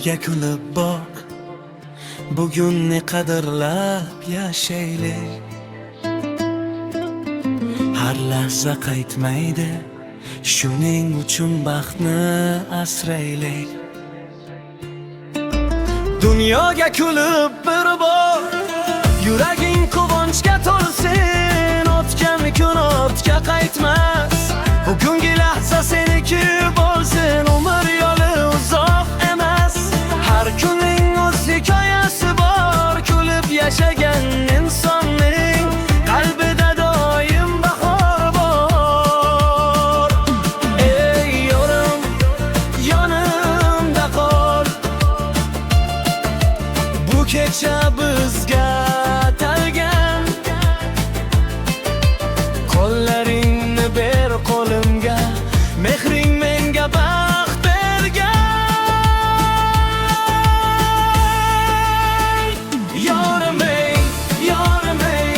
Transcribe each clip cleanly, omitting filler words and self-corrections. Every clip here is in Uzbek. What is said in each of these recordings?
Hayotga kulib boq, bugunni qadrlab yashaylik. Har lahza qaytmaydi, shuning uchun baxtni asraylik. Dunyoga kulib bir bor, yuraging quvonchga to'lsin. O'tgan kun ortga qaytmas, bugungi lahza seniki bo'lsin. Umr yo'li uzoq emas, har kunning o'z hikoyasi bor. Kulib yashagan insonning qalbida doim bahor bor. Ey yorim, yonimda qol, bu kecha bizga atalgan. Qo'llaringni ber qo'limga, mehring menga baxt bergan. Yorim ey, yorim ey,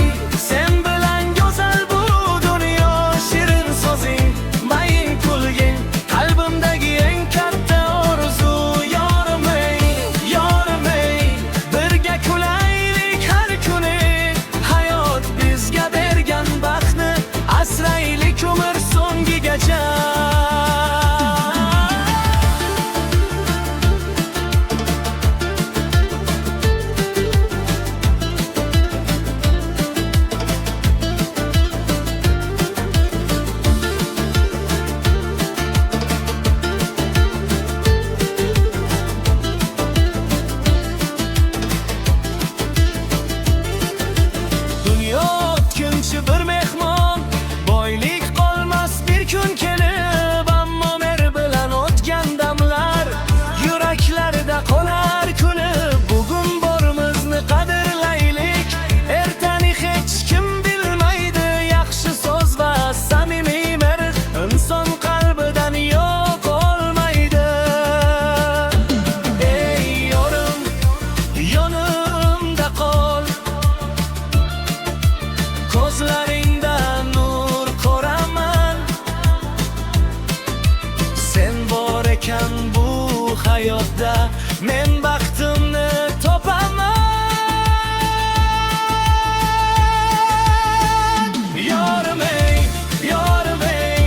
sen bilan go'zal bu dunyo. Shirin so'zing, mayin kulging, qalbimdagi eng katta orzu. Yorim ey, yorim ey, birga kulaylik har kuni. Hayot bizga bergan baxtni asraylik umr so'ngigacha. Dunyo o'tkinchi bir mehmon, boylik qolmas bir kun kelib. Ammo mer bilan o'tgan damlar yuraklarda qolar kulib. Bugun borimizni qadrlaylik, ertani hech kim bilmaydi. Yaxshi so'z va samimiy mehr inson qalbidan yo'q olmaydi. Ey yorim, yonimda qol, ko'zlaringda nur ko'raman. Sen bor ekan bu hayotda, men baxtimni topaman. Yorim ey, yorim ey,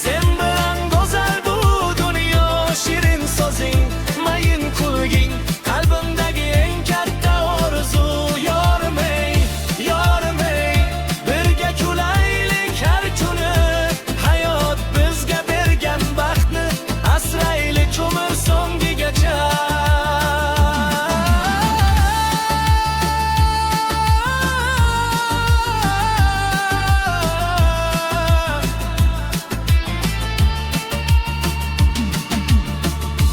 sen bilan go'zal bu dunyo. Shirin so'zing, mayin kulging, qalbimdagi eng katta orzu. Yorim ey, yorim ey, birga kulaylik har kuni. Hayot bizga bergan baxtni asraylik umr so'ngigacha.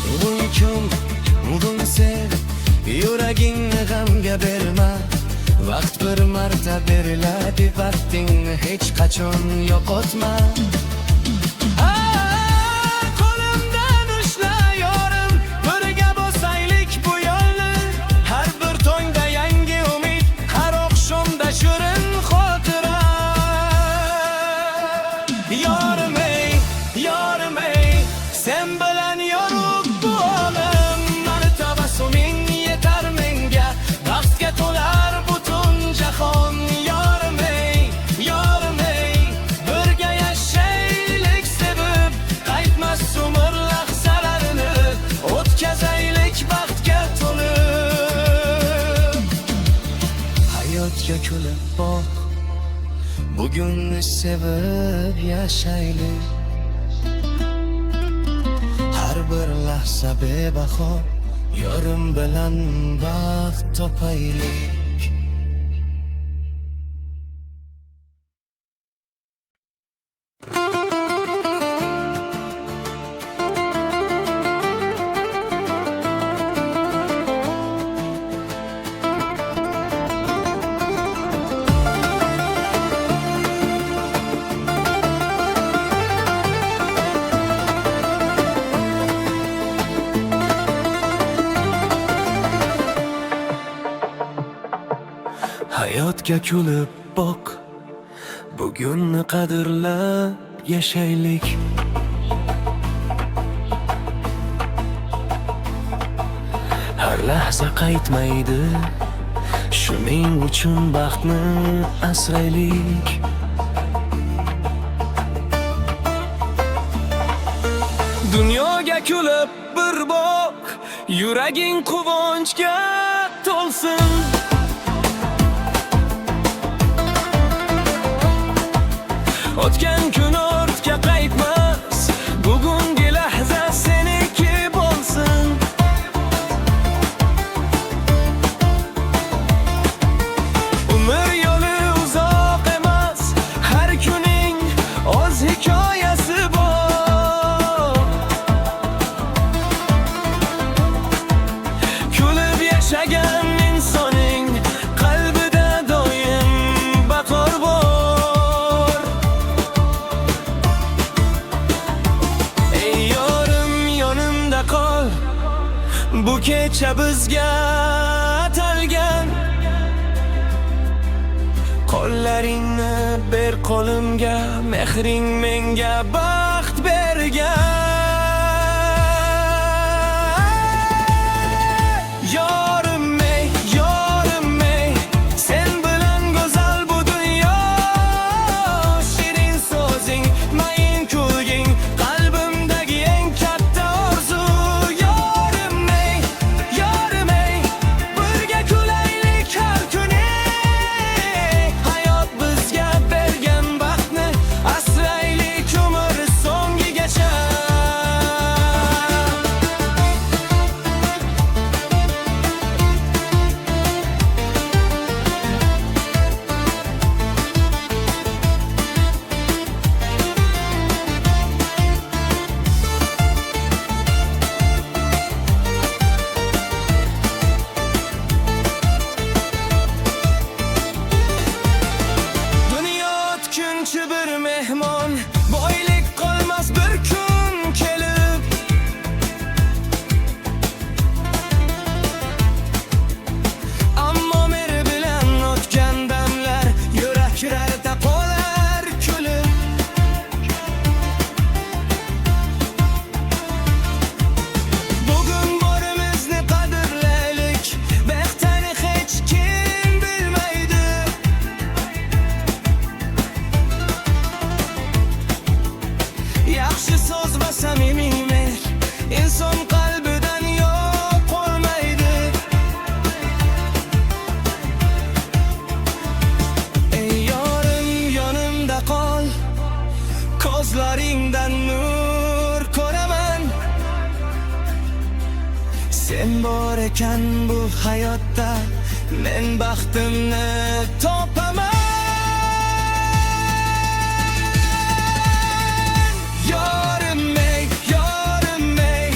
Bugun kun, bugun sev, yuragingni g'amga berma. Vaqt bir marta beriladi, vaqtingni hech qachon yo'qotma. Qo'limdan ushla yorim, birga bosaylik bu yo'lni. Har bir tongda yangi umid, har oqshomda shirin xotira. Yorim ey, yorim ey, sen bilan yorug' bu olam. Mani tabassuming yetar menga, baxtga to'lar butun jahon. Yorim ey, yorim ey, birga yashaylik sevib, qaytmas umr lahzalarini o'tkazaylik baxtga to'lib. Hayotga kulib boq, bugunni sevib yashaylik. Har bir lahza bebaho, yorim bilan baxt topaylik. Hayotga kulib boq, bugunni qadrlab yashaylik. lahza qaytmaydi. Shuning uchun baxtni asraylik. Dunyoga kulib bir boq, yuraging quvonchga to'lsin. O'tgan kun ortga qaytmas, bugungi lahza seniki bo'lsin. Umr yo'li uzoq emas, har kuning o'z hikoyasi bor. Kulib yashagan insoning qalbida doim bahor bor. Ey yorim, yonimda qol, bu kecha bizga atalgan. Qo'llaringni ber qo'limga, mehring menga baxt bergan. Yorim ey, sen bilan go'zal bu dunyo. Shirin so'zing, mayin kulging, qalbimdagi eng katta orzu. Yorim ey, birga kulaylik har kuni. Hayot bizga bergan baxtni asraylik umr so'ngigacha. Dunyo o'tkinchi bir mehmon, boylik qolmas bir kun kelib. Ammo meri bilan o'tgan damlar yuraklarda qolar kulib. Bugun borimizni qadrlaylik, baxtini hech kim bilmaydi. Yaxshi so'z va samimiy mehr inson qalbidan yo'q qolmaydi. Ey yorim, yonimda qol, ko'zlaringdan nur ko'raman. Sen bor ekan bu hayotda, men baxtimni topaman. Yorim ey,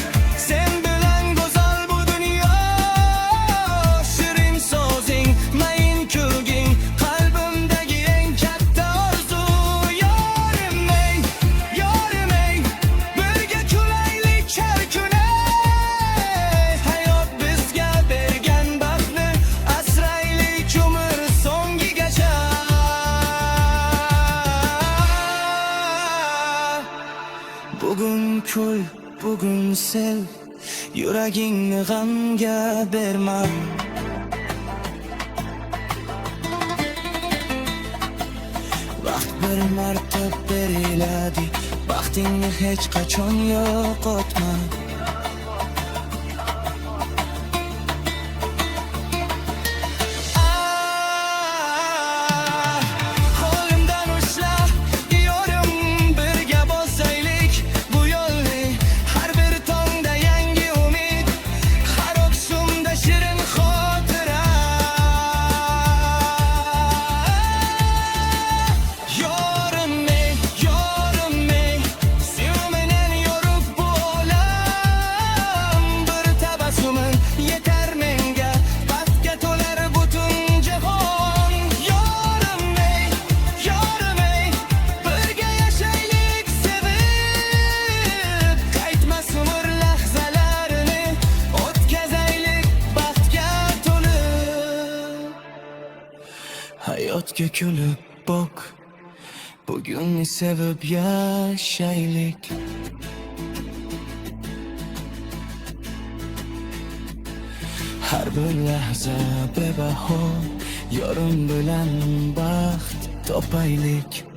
sen bilan go'zal bu dunyo. Shirin so'zing, mayin kulging, qalbimdagi eng katta orzu. Yorim ey, birga kulaylik har kuni. Hayot bizga bergan baxtni asraylik umr so'ngigacha. Bugun kul, bugun sev, yuragingni g'amga berma. Vaqt bir marta beriladi, baxtingni hech qachon yo'qotma. Qo'limdan ushla, yorim, birga bosaylik bu yo'lni. Har bir tongda yangi umid, har oqshomda shirin xotira. Yorim ey, sev menen yorug' bu olam. Bir tabassumin yetar menga, baxtga to'lar butun jahon. Yorim ey, birga yashaylik sevib. Qaytmas umr lahzalarini o'tkazaylik baxtga to'lib. Hayotga kulib boq, bugunni sevib yashaylik. Har bir lahza bebaho, yorim bilan baxt topaylik.